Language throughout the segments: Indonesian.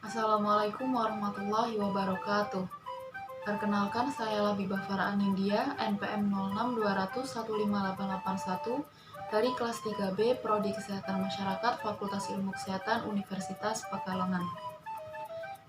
Assalamualaikum warahmatullahi wabarakatuh. Perkenalkan, saya Labibah Farah Anindya, NPM 0620015881 dari kelas 3B Prodi Kesehatan Masyarakat Fakultas Ilmu Kesehatan Universitas Pekalongan.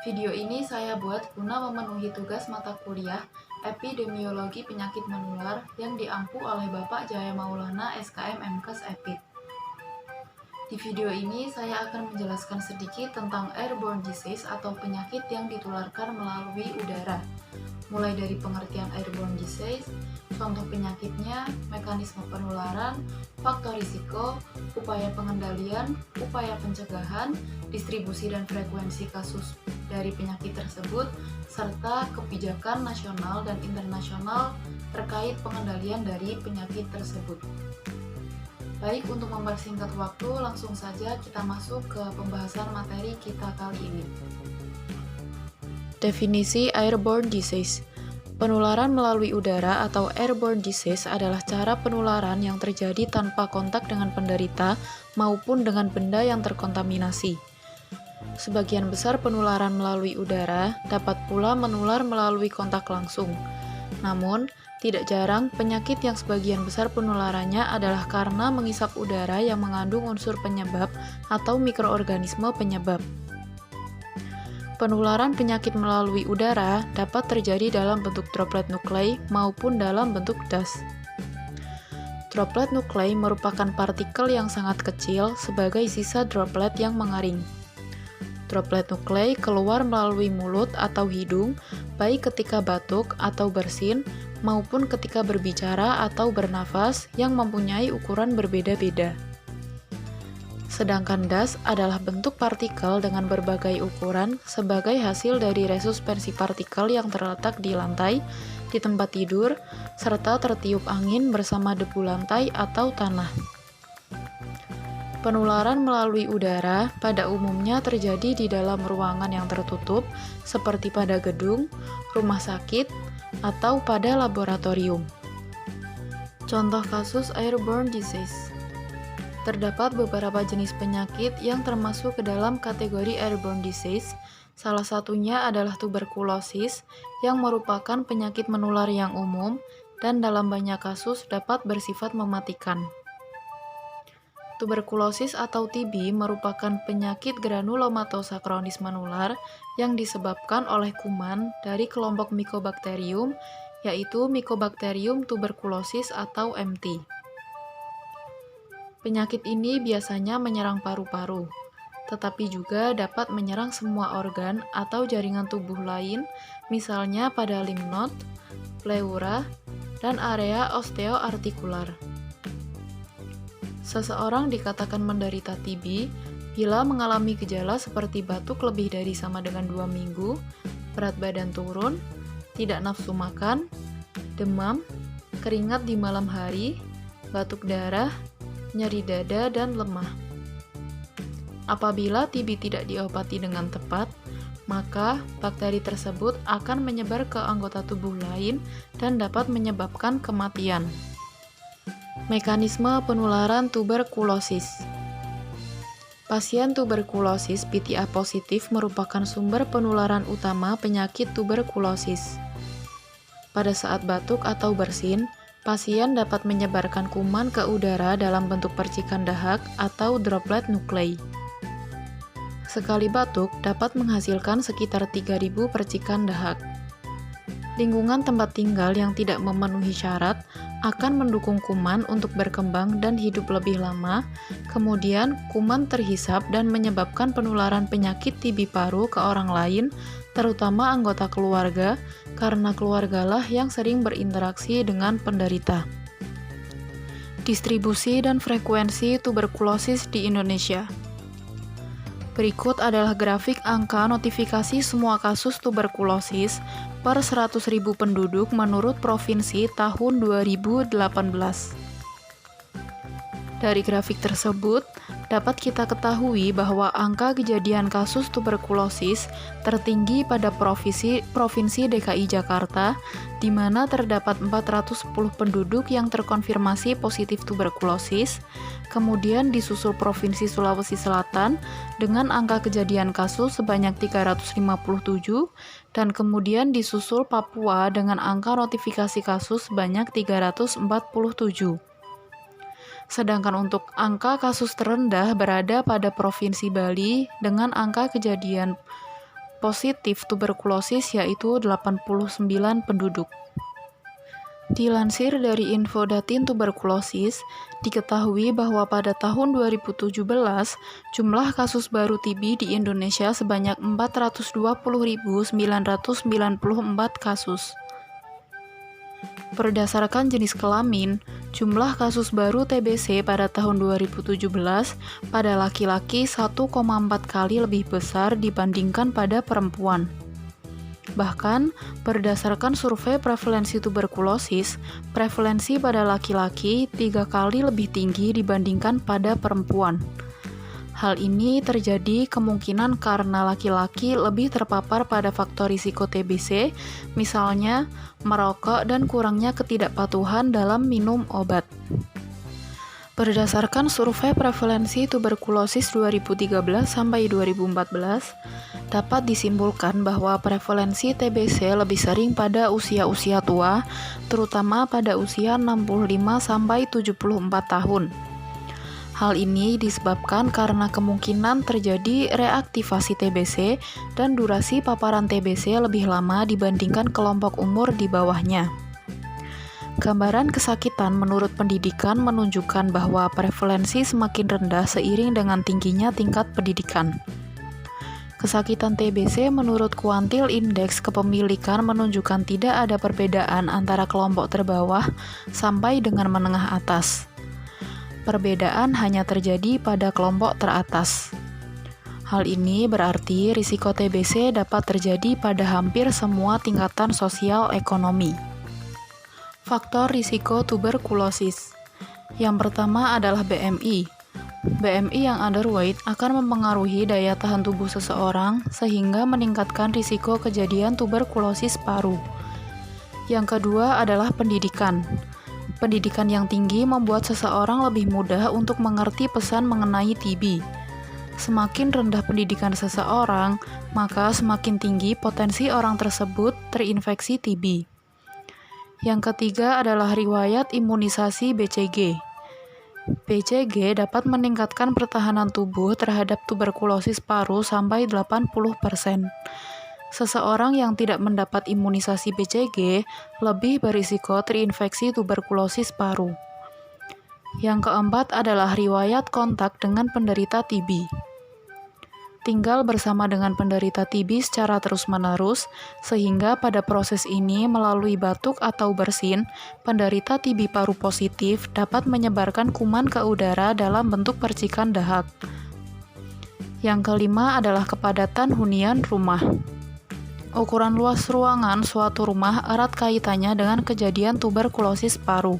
Video ini saya buat guna memenuhi tugas mata kuliah Epidemiologi Penyakit Menular yang diampu oleh Bapak Jaya Maulana SKM MKes Epid. Di video ini saya akan menjelaskan sedikit tentang airborne disease atau penyakit yang ditularkan melalui udara. Mulai dari pengertian airborne disease, contoh penyakitnya, mekanisme penularan, faktor risiko, upaya pengendalian, upaya pencegahan, distribusi dan frekuensi kasus dari penyakit tersebut, serta kebijakan nasional dan internasional terkait pengendalian dari penyakit tersebut. Baik, untuk mempersingkat waktu, langsung saja kita masuk ke pembahasan materi kita kali ini. Definisi airborne disease. Penularan melalui udara atau airborne disease adalah cara penularan yang terjadi tanpa kontak dengan penderita maupun dengan benda yang terkontaminasi. Sebagian besar penularan melalui udara dapat pula menular melalui kontak langsung. Namun, tidak jarang penyakit yang sebagian besar penularannya adalah karena mengisap udara yang mengandung unsur penyebab atau mikroorganisme penyebab. Penularan penyakit melalui udara dapat terjadi dalam bentuk droplet nuklei maupun dalam bentuk dust. Droplet nuklei merupakan partikel yang sangat kecil sebagai sisa droplet yang mengaring. Droplet nuklei keluar melalui mulut atau hidung, baik ketika batuk atau bersin, maupun ketika berbicara atau bernafas yang mempunyai ukuran berbeda-beda. Sedangkan dust adalah bentuk partikel dengan berbagai ukuran sebagai hasil dari resuspensi partikel yang terletak di lantai, di tempat tidur, serta tertiup angin bersama debu lantai atau tanah. Penularan melalui udara pada umumnya terjadi di dalam ruangan yang tertutup, seperti pada gedung, rumah sakit, atau pada laboratorium. Contoh kasus airborne disease. Terdapat beberapa jenis penyakit yang termasuk ke dalam kategori airborne disease. Salah satunya adalah tuberkulosis, yang merupakan penyakit menular yang umum dan dalam banyak kasus dapat bersifat mematikan. Tuberkulosis atau TB merupakan penyakit granulomatosa kronis menular yang disebabkan oleh kuman dari kelompok Mycobacterium, yaitu Mycobacterium tuberculosis atau MT. Penyakit ini biasanya menyerang paru-paru, tetapi juga dapat menyerang semua organ atau jaringan tubuh lain, misalnya pada lymph node, pleura, dan area osteoartikular. Seseorang dikatakan menderita TB bila mengalami gejala seperti batuk lebih dari sama dengan 2 minggu, berat badan turun, tidak nafsu makan, demam, keringat di malam hari, batuk darah, nyeri dada, dan lemah. Apabila TB tidak diobati dengan tepat, maka bakteri tersebut akan menyebar ke anggota tubuh lain dan dapat menyebabkan kematian. Mekanisme penularan tuberkulosis. Pasien tuberkulosis PTA positif merupakan sumber penularan utama penyakit tuberkulosis. Pada saat batuk atau bersin, pasien dapat menyebarkan kuman ke udara dalam bentuk percikan dahak atau droplet nuklei. Sekali batuk dapat menghasilkan sekitar 3.000 percikan dahak. Lingkungan tempat tinggal yang tidak memenuhi syarat akan mendukung kuman untuk berkembang dan hidup lebih lama. Kemudian, kuman terhisap dan menyebabkan penularan penyakit TB paru ke orang lain, terutama anggota keluarga, karena keluargalah yang sering berinteraksi dengan penderita. Distribusi dan frekuensi tuberkulosis di Indonesia. Berikut adalah grafik angka notifikasi semua kasus tuberkulosis per 100.000 penduduk menurut provinsi tahun 2018. Dari grafik tersebut, dapat kita ketahui bahwa angka kejadian kasus tuberkulosis tertinggi pada Provinsi DKI Jakarta, di mana terdapat 410 penduduk yang terkonfirmasi positif tuberkulosis, kemudian disusul Provinsi Sulawesi Selatan dengan angka kejadian kasus sebanyak 357, dan kemudian disusul Papua dengan angka notifikasi kasus sebanyak 347. Sedangkan untuk angka kasus terendah berada pada Provinsi Bali dengan angka kejadian positif tuberkulosis yaitu 89 penduduk. Dilansir dari Infodatin Tuberkulosis, diketahui bahwa pada tahun 2017, jumlah kasus baru TB di Indonesia sebanyak 420.994 kasus. Berdasarkan jenis kelamin, jumlah kasus baru TBC pada tahun 2017 pada laki-laki 1,4 kali lebih besar dibandingkan pada perempuan. Bahkan, berdasarkan survei prevalensi tuberkulosis, prevalensi pada laki-laki 3 kali lebih tinggi dibandingkan pada perempuan. Hal ini terjadi kemungkinan karena laki-laki lebih terpapar pada faktor risiko TBC, misalnya merokok dan kurangnya ketidakpatuhan dalam minum obat. Berdasarkan survei prevalensi tuberkulosis 2013 sampai 2014, dapat disimpulkan bahwa prevalensi TBC lebih sering pada usia-usia tua, terutama pada usia 65 sampai 74 tahun. Hal ini disebabkan karena kemungkinan terjadi reaktivasi TBC dan durasi paparan TBC lebih lama dibandingkan kelompok umur di bawahnya. Gambaran kesakitan menurut pendidikan menunjukkan bahwa prevalensi semakin rendah seiring dengan tingginya tingkat pendidikan. Kesakitan TBC menurut kuantil indeks kepemilikan menunjukkan tidak ada perbedaan antara kelompok terbawah sampai dengan menengah atas. Perbedaan hanya terjadi pada kelompok teratas. Hal ini berarti risiko TBC dapat terjadi pada hampir semua tingkatan sosial ekonomi. Faktor risiko tuberkulosis. Yang pertama adalah BMI. BMI yang underweight akan mempengaruhi daya tahan tubuh seseorang sehingga meningkatkan risiko kejadian tuberkulosis paru. Yang kedua adalah pendidikan. Pendidikan yang tinggi membuat seseorang lebih mudah untuk mengerti pesan mengenai TB. Semakin rendah pendidikan seseorang, maka semakin tinggi potensi orang tersebut terinfeksi TB. Yang ketiga adalah riwayat imunisasi BCG. BCG dapat meningkatkan pertahanan tubuh terhadap tuberkulosis paru sampai 80%. Seseorang yang tidak mendapat imunisasi BCG lebih berisiko terinfeksi tuberkulosis paru. Yang keempat adalah riwayat kontak dengan penderita TB. Tinggal bersama dengan penderita TB secara terus-menerus, sehingga pada proses ini melalui batuk atau bersin, penderita TB paru positif dapat menyebarkan kuman ke udara dalam bentuk percikan dahak. Yang kelima adalah kepadatan hunian rumah. Ukuran luas ruangan suatu rumah erat kaitannya dengan kejadian tuberkulosis paru.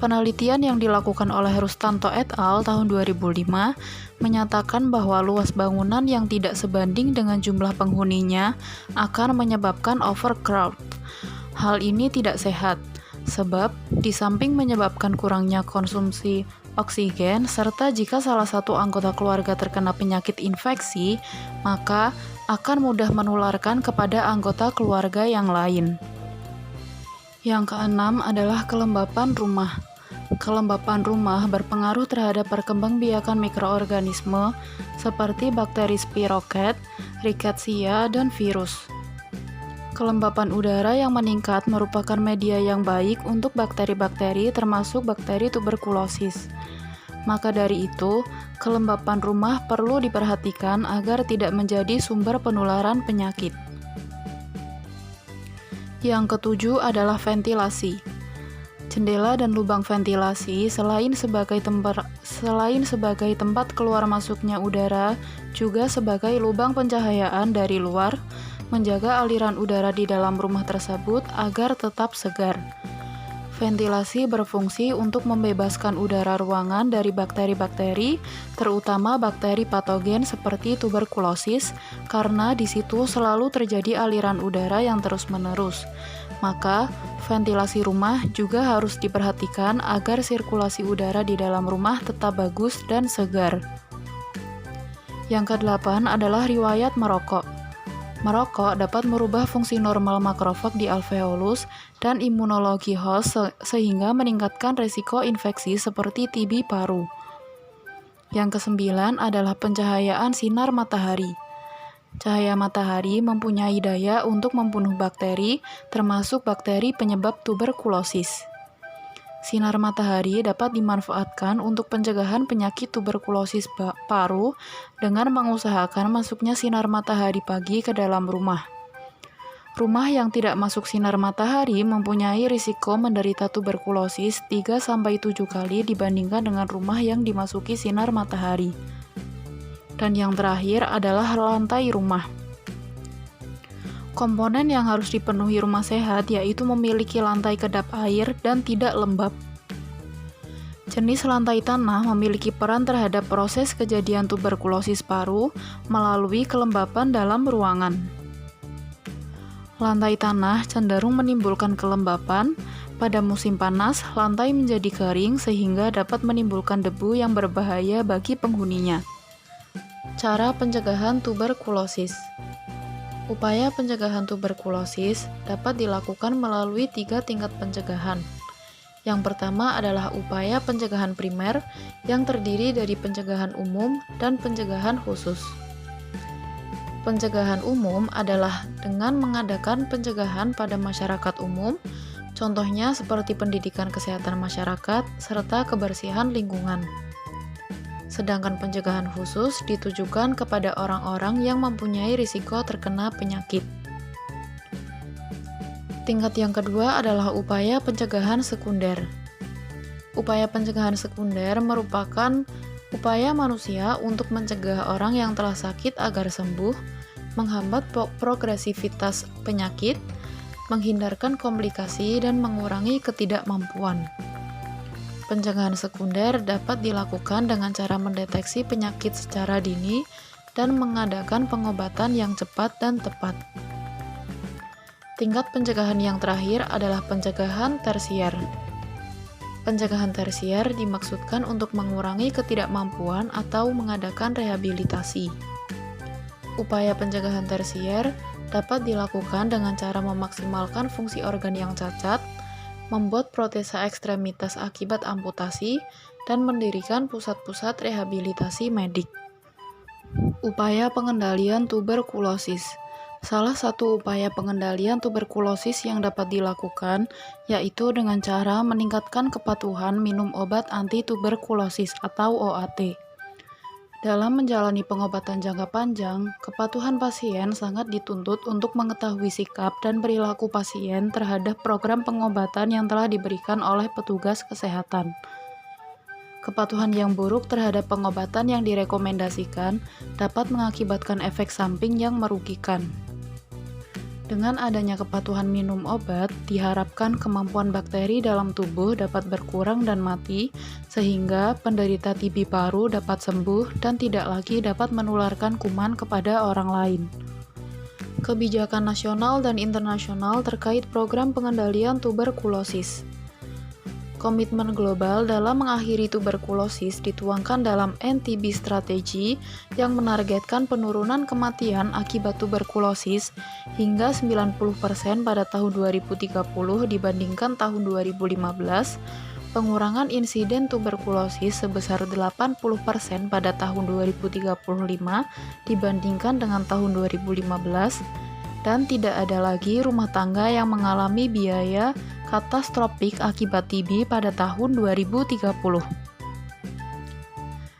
Penelitian yang dilakukan oleh Rustanto et al. Tahun 2005 menyatakan bahwa luas bangunan yang tidak sebanding dengan jumlah penghuninya akan menyebabkan overcrowd. Hal ini tidak sehat, sebab di samping menyebabkan kurangnya konsumsi oksigen, serta jika salah satu anggota keluarga terkena penyakit infeksi, maka akan mudah menularkan kepada anggota keluarga yang lain. Yang keenam adalah kelembapan rumah. Kelembapan rumah berpengaruh terhadap perkembangbiakan mikroorganisme seperti bakteri Spirochaete, Rickettsia, dan virus. Kelembapan udara yang meningkat merupakan media yang baik untuk bakteri-bakteri termasuk bakteri tuberkulosis. Maka dari itu, kelembapan rumah perlu diperhatikan agar tidak menjadi sumber penularan penyakit. Yang ketujuh adalah ventilasi. Jendela dan lubang ventilasi selain sebagai tempat keluar masuknya udara, juga sebagai lubang pencahayaan dari luar, menjaga aliran udara di dalam rumah tersebut agar tetap segar. Ventilasi berfungsi untuk membebaskan udara ruangan dari bakteri-bakteri, terutama bakteri patogen seperti tuberkulosis, karena di situ selalu terjadi aliran udara yang terus-menerus. Maka, ventilasi rumah juga harus diperhatikan agar sirkulasi udara di dalam rumah tetap bagus dan segar. Yang ke-8 adalah riwayat merokok. Merokok dapat merubah fungsi normal makrofag di alveolus dan imunologi host sehingga meningkatkan resiko infeksi seperti TB paru. Yang ke-9 adalah pencahayaan sinar matahari. Cahaya matahari mempunyai daya untuk membunuh bakteri, termasuk bakteri penyebab tuberkulosis. Sinar matahari dapat dimanfaatkan untuk pencegahan penyakit tuberkulosis paru dengan mengusahakan masuknya sinar matahari pagi ke dalam rumah. Rumah yang tidak masuk sinar matahari mempunyai risiko menderita tuberkulosis 3-7 kali dibandingkan dengan rumah yang dimasuki sinar matahari. Dan yang terakhir adalah lantai rumah. Komponen yang harus dipenuhi rumah sehat yaitu memiliki lantai kedap air dan tidak lembab. Jenis lantai tanah memiliki peran terhadap proses kejadian tuberkulosis paru melalui kelembapan dalam ruangan. Lantai tanah cenderung menimbulkan kelembapan. Pada musim panas, lantai menjadi kering sehingga dapat menimbulkan debu yang berbahaya bagi penghuninya. Cara pencegahan tuberkulosis. Upaya pencegahan tuberkulosis dapat dilakukan melalui 3 tingkat pencegahan. Yang pertama adalah upaya pencegahan primer yang terdiri dari pencegahan umum dan pencegahan khusus. Pencegahan umum adalah dengan mengadakan pencegahan pada masyarakat umum, contohnya seperti pendidikan kesehatan masyarakat serta kebersihan lingkungan. Sedangkan pencegahan khusus ditujukan kepada orang-orang yang mempunyai risiko terkena penyakit. Tingkat yang kedua adalah upaya pencegahan sekunder. Upaya pencegahan sekunder merupakan upaya manusia untuk mencegah orang yang telah sakit agar sembuh, menghambat progresivitas penyakit, menghindarkan komplikasi, dan mengurangi ketidakmampuan. Pencegahan sekunder dapat dilakukan dengan cara mendeteksi penyakit secara dini dan mengadakan pengobatan yang cepat dan tepat. Tingkat pencegahan yang terakhir adalah pencegahan tersier. Pencegahan tersier dimaksudkan untuk mengurangi ketidakmampuan atau mengadakan rehabilitasi. Upaya pencegahan tersier dapat dilakukan dengan cara memaksimalkan fungsi organ yang cacat, membuat protesa ekstremitas akibat amputasi, dan mendirikan pusat-pusat rehabilitasi medik. Upaya pengendalian tuberkulosis. Salah satu upaya pengendalian tuberkulosis yang dapat dilakukan yaitu dengan cara meningkatkan kepatuhan minum obat anti-tuberkulosis atau OAT. Dalam menjalani pengobatan jangka panjang, kepatuhan pasien sangat dituntut untuk mengetahui sikap dan perilaku pasien terhadap program pengobatan yang telah diberikan oleh petugas kesehatan. Kepatuhan yang buruk terhadap pengobatan yang direkomendasikan dapat mengakibatkan efek samping yang merugikan. Dengan adanya kepatuhan minum obat, diharapkan kemampuan bakteri dalam tubuh dapat berkurang dan mati, sehingga penderita TB paru dapat sembuh dan tidak lagi dapat menularkan kuman kepada orang lain. Kebijakan nasional dan internasional terkait program pengendalian tuberkulosis. Komitmen global dalam mengakhiri tuberkulosis dituangkan dalam NTB Strategi yang menargetkan penurunan kematian akibat tuberkulosis hingga 90% pada tahun 2030 dibandingkan tahun 2015, pengurangan insiden tuberkulosis sebesar 80% pada tahun 2035 dibandingkan dengan tahun 2015, dan tidak ada lagi rumah tangga yang mengalami biaya katastrofik akibat TB pada tahun 2030.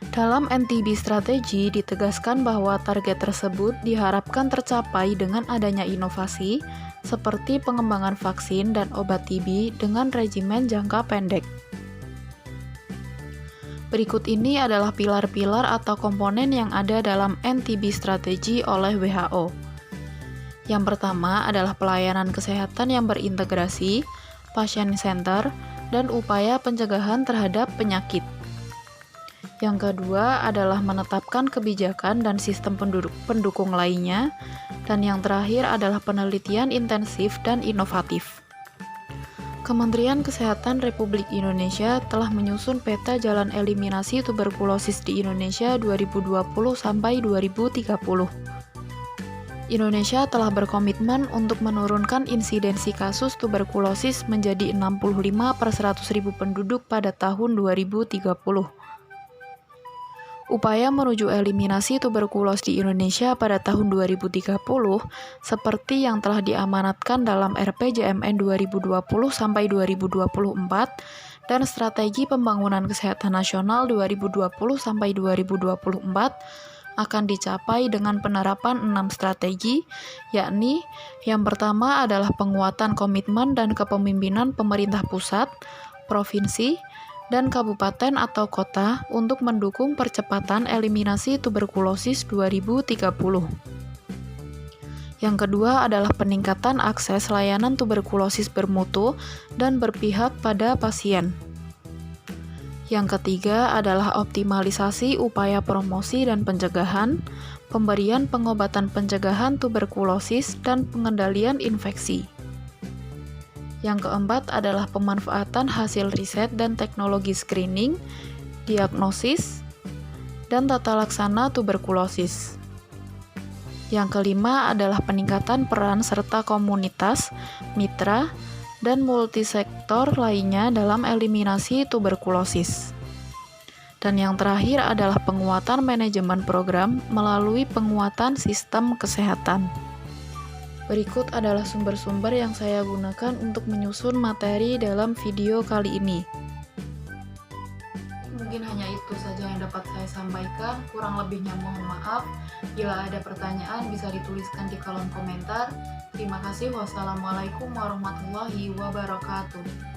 Dalam NTB Strategi ditegaskan bahwa target tersebut diharapkan tercapai dengan adanya inovasi seperti pengembangan vaksin dan obat TB dengan regimen jangka pendek. Berikut ini adalah pilar-pilar atau komponen yang ada dalam NTB Strategi oleh WHO. Yang pertama adalah pelayanan kesehatan yang berintegrasi. pasien center, dan upaya pencegahan terhadap penyakit. Yang kedua adalah menetapkan kebijakan dan sistem pendukung lainnya, dan yang terakhir adalah penelitian intensif dan inovatif. Kementerian Kesehatan Republik Indonesia telah menyusun peta jalan eliminasi tuberkulosis di Indonesia 2020 sampai 2030. Indonesia telah berkomitmen untuk menurunkan insidensi kasus tuberkulosis menjadi 65 per 100.000 penduduk pada tahun 2030. Upaya menuju eliminasi tuberkulosis di Indonesia pada tahun 2030 seperti yang telah diamanatkan dalam RPJMN 2020 sampai 2024 dan Strategi Pembangunan Kesehatan Nasional 2020 sampai 2024 akan dicapai dengan penerapan 6 strategi, yakni yang pertama adalah penguatan komitmen dan kepemimpinan pemerintah pusat, provinsi, dan kabupaten atau kota untuk mendukung percepatan eliminasi tuberkulosis 2030. Yang kedua adalah peningkatan akses layanan tuberkulosis bermutu dan berpihak pada pasien. Yang ketiga adalah optimalisasi upaya promosi dan pencegahan, pemberian pengobatan pencegahan tuberkulosis, dan pengendalian infeksi. Yang keempat adalah pemanfaatan hasil riset dan teknologi screening, diagnosis, dan tata laksana tuberkulosis. Yang kelima adalah peningkatan peran serta komunitas, mitra, dan multisektor lainnya dalam eliminasi tuberkulosis. Dan yang terakhir adalah penguatan manajemen program melalui penguatan sistem kesehatan. Berikut adalah sumber-sumber yang saya gunakan untuk menyusun materi dalam video kali ini. Mungkin hanya itu saja yang dapat saya sampaikan, kurang lebihnya mohon maaf. Bila ada pertanyaan bisa dituliskan di kolom komentar. Terima kasih. Wassalamualaikum warahmatullahi wabarakatuh.